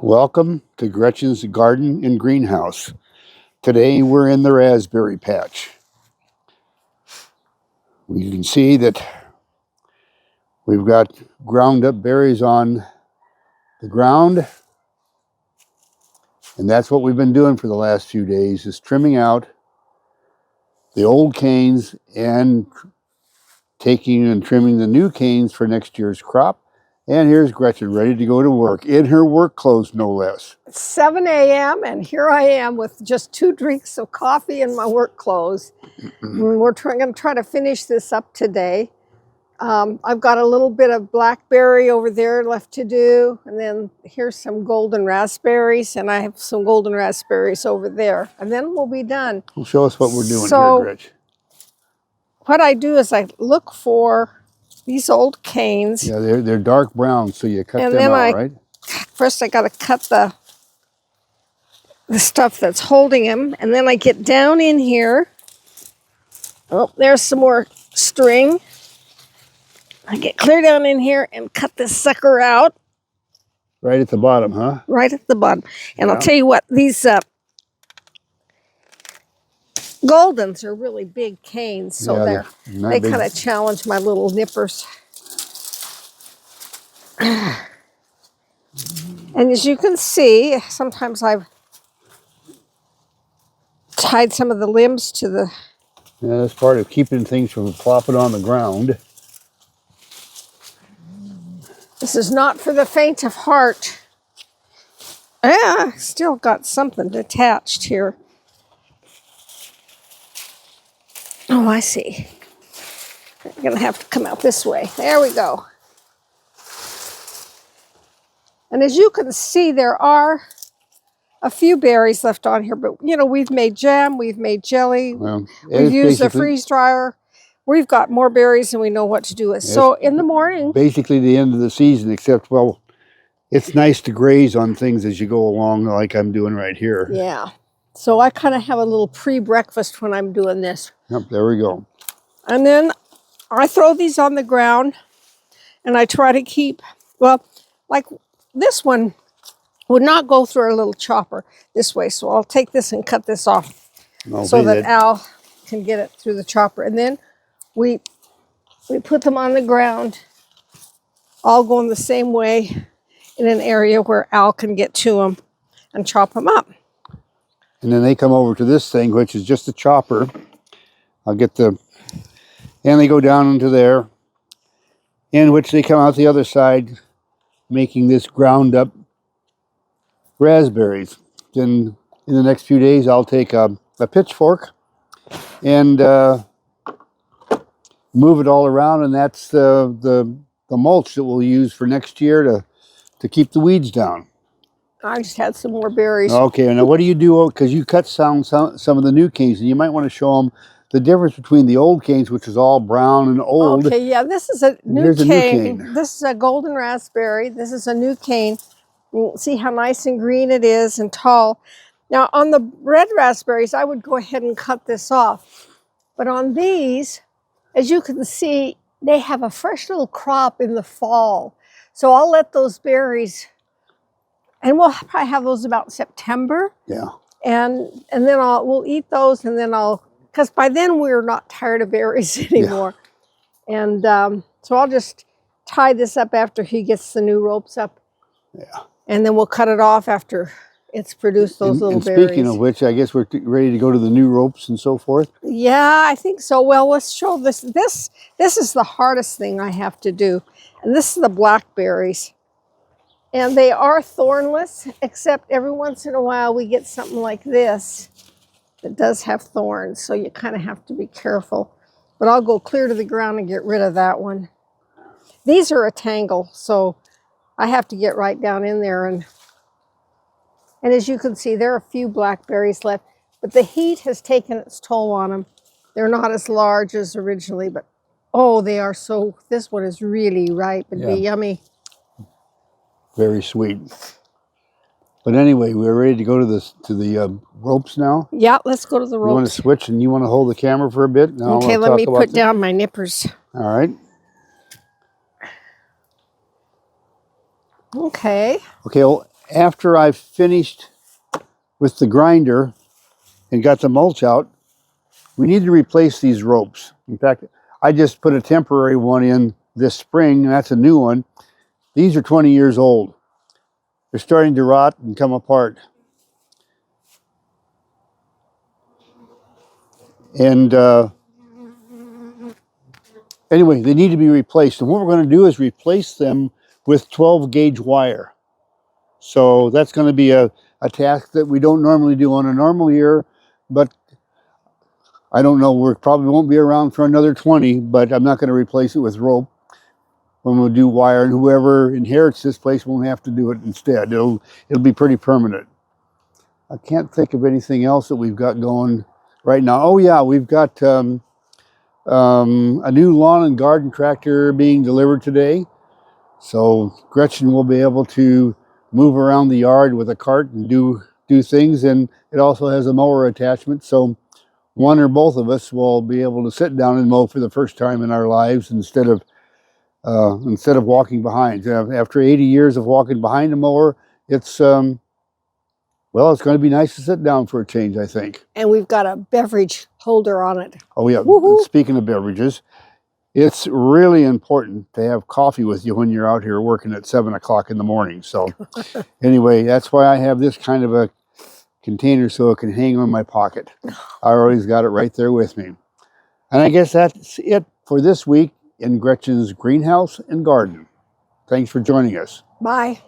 Welcome to Gretchen's Garden and Greenhouse. Today we're in the raspberry patch. You can see that we've got ground up berries on the ground, and that's what we've been doing for the last few days, is trimming out the old canes and taking and trimming the new canes for next year's crop. And here's Gretchen ready to go to work, in her work clothes no less. It's 7 a.m. and here I am with just 2 drinks of coffee and my work clothes. We're going to try to finish this up today. I've got a little bit of blackberry over there left to do, and then here's some golden raspberries, and I have some golden raspberries over there, and then we'll be done. Well, show us what we're doing here, Gretchen. What I do is I look for these old canes. Yeah, they're dark brown, so you cut them out, right? First I got to cut the stuff that's holding them, and then I get down in here. Oh, there's some more string. I get clear down in here and cut this sucker out. Right at the bottom, huh? Right at the bottom. And I'll tell you what, these Goldens are really big canes, so yeah, they kind of challenge my little nippers. And as you can see, sometimes I've tied some of the limbs to the... Yeah, that's part of keeping things from flopping on the ground. This is not for the faint of heart. Yeah, still got something attached here. Oh, I see. I'm going to have to come out this way. There we go. And as you can see, there are a few berries left on here, but you know, we've made jam, we've made jelly, we've used the freeze dryer. We've got more berries than we know what to do with. So in the morning... Basically the end of the season, except, well, it's nice to graze on things as you go along, like I'm doing right here. Yeah. So I kind of have a little pre-breakfast when I'm doing this. Yep, there we go. And then I throw these on the ground, and I try to keep, well, like this one would not go through our little chopper this way. So I'll take this and cut this off so that Al can get it through the chopper. And then we put them on the ground, all going the same way in an area where Al can get to them and chop them up. And then they come over to this thing, which is just a chopper. I'll get the, and they go down into there, in which they come out the other side, making this ground up raspberries. Then in the next few days, I'll take a pitchfork and move it all around, and that's the mulch that we'll use for next year to keep the weeds down. I just had some more berries. Okay, now what do you do? Because you cut some of the new canes, and you might want to show them the difference between the old canes, which is all brown and old. Okay, yeah, this is a new cane. This is a golden raspberry. This is a new cane. You can see how nice and green it is and tall. Now, on the red raspberries, I would go ahead and cut this off. But on these, as you can see, they have a fresh little crop in the fall. So I'll let those berries... And we'll probably have those about September. Yeah. And then we'll eat those, and then because by then we're not tired of berries anymore. Yeah. And so I'll just tie this up after he gets the new ropes up. Yeah. And then we'll cut it off after it's produced those little berries. Speaking of which, I guess we're ready to go to the new ropes and so forth. Yeah, I think so. Well, let's show this. This is the hardest thing I have to do. And this is the blackberries. And they are thornless, except every once in a while we get something like this that does have thorns, so you kind of have to be careful. But I'll go clear to the ground and get rid of that one. These are a tangle, so I have to get right down in there. And as you can see, there are a few blackberries left, but the heat has taken its toll on them. They're not as large as originally, but oh, they are so, this one is really ripe and be yummy. Very sweet. But anyway, we're ready to go to the ropes now. Yeah, let's go to the ropes. You want to switch and you want to hold the camera for a bit? Now okay, let me put down my nippers. All right. Okay. Okay, well, after I've finished with the grinder and got the mulch out, we need to replace these ropes. In fact, I just put a temporary one in this spring, and that's a new one. These are 20 years old. They're starting to rot and come apart. And anyway, they need to be replaced. And what we're going to do is replace them with 12 gauge wire. So that's going to be a task that we don't normally do on a normal year, but I don't know, we probably won't be around for another 20, but I'm not going to replace it with rope when we'll do wire, and whoever inherits this place won't have to do it instead. It'll be pretty permanent. I can't think of anything else that we've got going right now. Oh yeah, we've got a new lawn and garden tractor being delivered today. So Gretchen will be able to move around the yard with a cart and do things, and it also has a mower attachment. So one or both of us will be able to sit down and mow for the first time in our lives instead of walking behind. After 80 years of walking behind a mower, it's well, it's going to be nice to sit down for a change, I think. And we've got a beverage holder on it. Oh yeah. Woohoo. Speaking of beverages, it's really important to have coffee with you when you're out here working at 7 o'clock in the morning. So anyway, that's why I have this kind of a container so it can hang on my pocket. I always got it right there with me. And I guess that's it for this week in Gretchen's greenhouse and garden. Thanks for joining us. Bye.